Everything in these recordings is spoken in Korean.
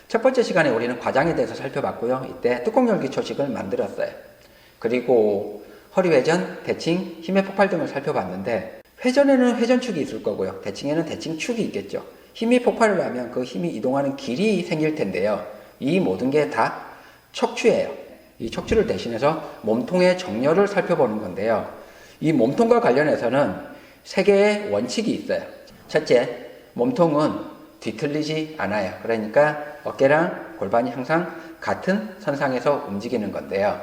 첫 번째 시간에 우리는 과장에 대해서 살펴봤고요. 이때 뚜껑 열기 초식을 만들었어요. 그리고 허리 회전, 대칭, 힘의 폭발 등을 살펴봤는데 회전에는 회전축이 있을 거고요. 대칭에는 대칭축이 있겠죠. 힘이 폭발을 하면 그 힘이 이동하는 길이 생길 텐데요. 이 모든 게 다 척추예요. 이 척추를 대신해서 몸통의 정렬을 살펴보는 건데요. 이 몸통과 관련해서는 세 개의 원칙이 있어요. 첫째, 몸통은 뒤틀리지 않아요. 그러니까 어깨랑 골반이 항상 같은 선상에서 움직이는 건데요.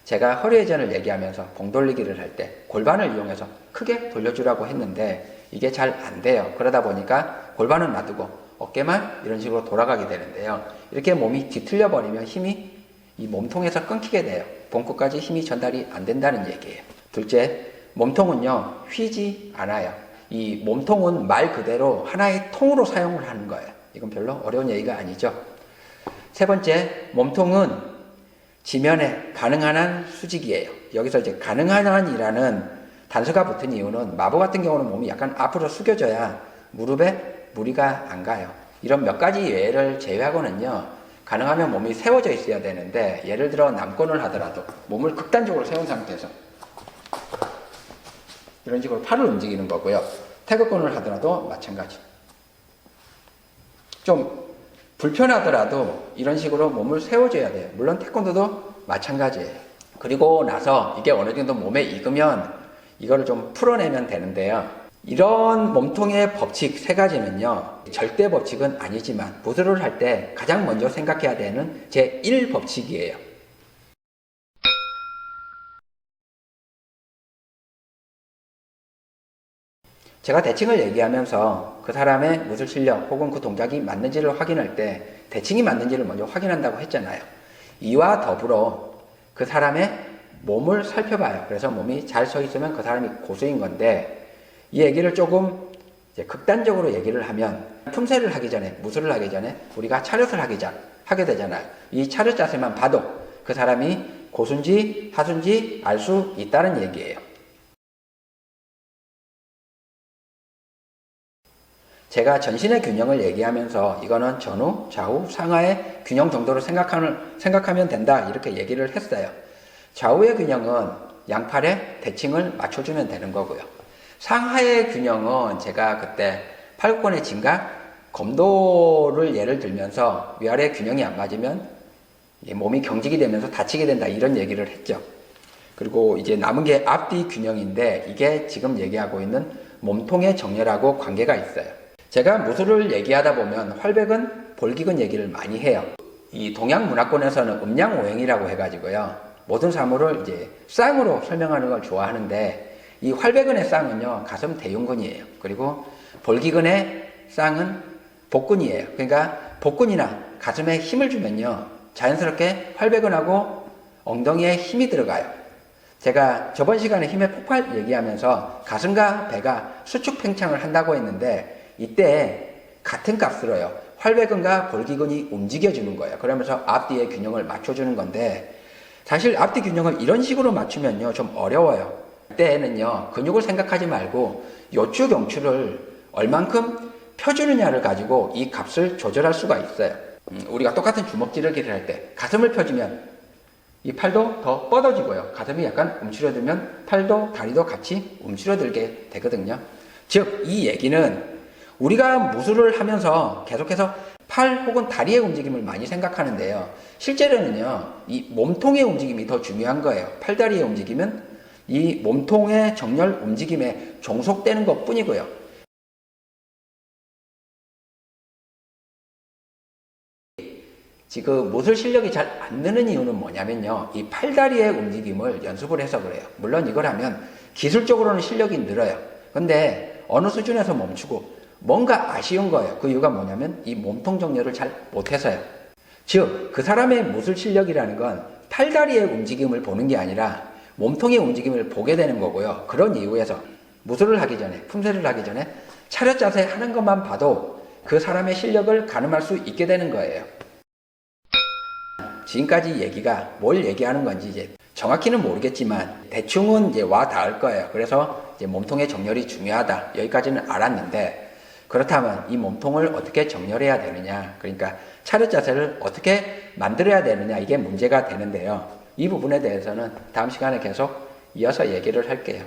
제가 허리 회전을 얘기하면서 봉 돌리기를 할 때 골반을 이용해서 크게 돌려주라고 했는데 이게 잘 안 돼요. 그러다 보니까 골반은 놔두고 어깨만 이런 식으로 돌아가게 되는데요. 이렇게 몸이 뒤틀려 버리면 힘이 이 몸통에서 끊기게 돼요. 봉끝까지 힘이 전달이 안 된다는 얘기예요. 둘째, 몸통은요 휘지 않아요. 이 몸통은 말 그대로 하나의 통으로 사용을 하는 거예요. 이건 별로 어려운 얘기가 아니죠. 세 번째, 몸통은 지면에 가능한 한 수직이에요. 여기서 이제 가능한 한이라는 단서가 붙은 이유는 마부 같은 경우는 몸이 약간 앞으로 숙여져야 무릎에 무리가 안 가요. 이런 몇 가지 예를 제외하고는요, 가능하면 몸이 세워져 있어야 되는데, 예를 들어 남권을 하더라도 몸을 극단적으로 세운 상태에서 이런 식으로 팔을 움직이는 거고요. 태극권을 하더라도 마찬가지. 좀 불편하더라도 이런 식으로 몸을 세워줘야 돼요. 물론 태권도도 마찬가지예요. 그리고 나서 이게 어느 정도 몸에 익으면 이거를 좀 풀어내면 되는데요. 이런 몸통의 법칙 세 가지는요, 절대 법칙은 아니지만 무술을 할 때 가장 먼저 생각해야 되는 제1법칙이에요. 제가 대칭을 얘기하면서 그 사람의 무술 실력 혹은 그 동작이 맞는지를 확인할 때 대칭이 맞는지를 먼저 확인한다고 했잖아요. 이와 더불어 그 사람의 몸을 살펴봐요. 그래서 몸이 잘 서 있으면 그 사람이 고수인 건데, 이 얘기를 조금 이제 극단적으로 얘기를 하면 품새를 하기 전에, 무술을 하기 전에 우리가 차렷을 하게 되잖아요. 이 차렷 자세만 봐도 그 사람이 고수인지 하수인지 알 수 있다는 얘기예요. 제가 전신의 균형을 얘기하면서 이거는 전후, 좌우, 상하의 균형 정도로 생각하면 된다 이렇게 얘기를 했어요. 좌우의 균형은 양팔의 대칭을 맞춰주면 되는 거고요. 상하의 균형은 제가 그때 팔굽권의 진각, 검도를 예를 들면서 위아래 균형이 안 맞으면 몸이 경직이 되면서 다치게 된다 이런 얘기를 했죠. 그리고 이제 남은 게 앞뒤 균형인데 이게 지금 얘기하고 있는 몸통의 정렬하고 관계가 있어요. 제가 무술을 얘기하다 보면 활백은 볼기근 얘기를 많이 해요. 이 동양 문화권에서는 음양오행이라고 해가지고요, 모든 사물을 이제 쌍으로 설명하는 걸 좋아하는데, 이 활백근의 쌍은요 가슴 대흉근이에요. 그리고 볼기근의 쌍은 복근이에요. 그러니까 복근이나 가슴에 힘을 주면요 자연스럽게 활백근하고 엉덩이에 힘이 들어가요. 제가 저번 시간에 힘의 폭발 얘기하면서 가슴과 배가 수축 팽창을 한다고 했는데, 이때 같은 값으로요 활백근과 볼기근이 움직여주는 거예요. 그러면서 앞뒤의 균형을 맞춰주는 건데, 사실 앞뒤 균형을 이런 식으로 맞추면요 좀 어려워요. 이때는요 근육을 생각하지 말고 요추 경추를 얼만큼 펴주느냐를 가지고 이 값을 조절할 수가 있어요. 우리가 똑같은 주먹 찌르기를 할 때 가슴을 펴주면 이 팔도 더 뻗어지고요, 가슴이 약간 움츠러들면 팔도 다리도 같이 움츠러들게 되거든요. 즉 이 얘기는 우리가 무술을 하면서 계속해서 팔 혹은 다리의 움직임을 많이 생각하는데요, 실제로는요 이 몸통의 움직임이 더 중요한 거예요. 팔다리의 움직임은 이 몸통의 정렬 움직임에 종속되는 것 뿐이고요. 지금 무술 실력이 잘 안 느는 이유는 뭐냐면요, 이 팔다리의 움직임을 연습을 해서 그래요. 물론 이걸 하면 기술적으로는 실력이 늘어요. 근데 어느 수준에서 멈추고 뭔가 아쉬운 거예요. 그 이유가 뭐냐면 이 몸통 정렬을 잘 못해서요. 즉 그 사람의 무술 실력이라는 건 팔다리의 움직임을 보는 게 아니라 몸통의 움직임을 보게 되는 거고요. 그런 이유에서 무술을 하기 전에, 품새를 하기 전에 차렷 자세 하는 것만 봐도 그 사람의 실력을 가늠할 수 있게 되는 거예요. 지금까지 얘기가 뭘 얘기하는 건지 이제 정확히는 모르겠지만 대충은 이제 와 닿을 거예요. 그래서 이제 몸통의 정렬이 중요하다 여기까지는 알았는데, 그렇다면 이 몸통을 어떻게 정렬해야 되느냐, 그러니까 차렷 자세를 어떻게 만들어야 되느냐, 이게 문제가 되는데요. 이 부분에 대해서는 다음 시간에 계속 이어서 얘기를 할게요.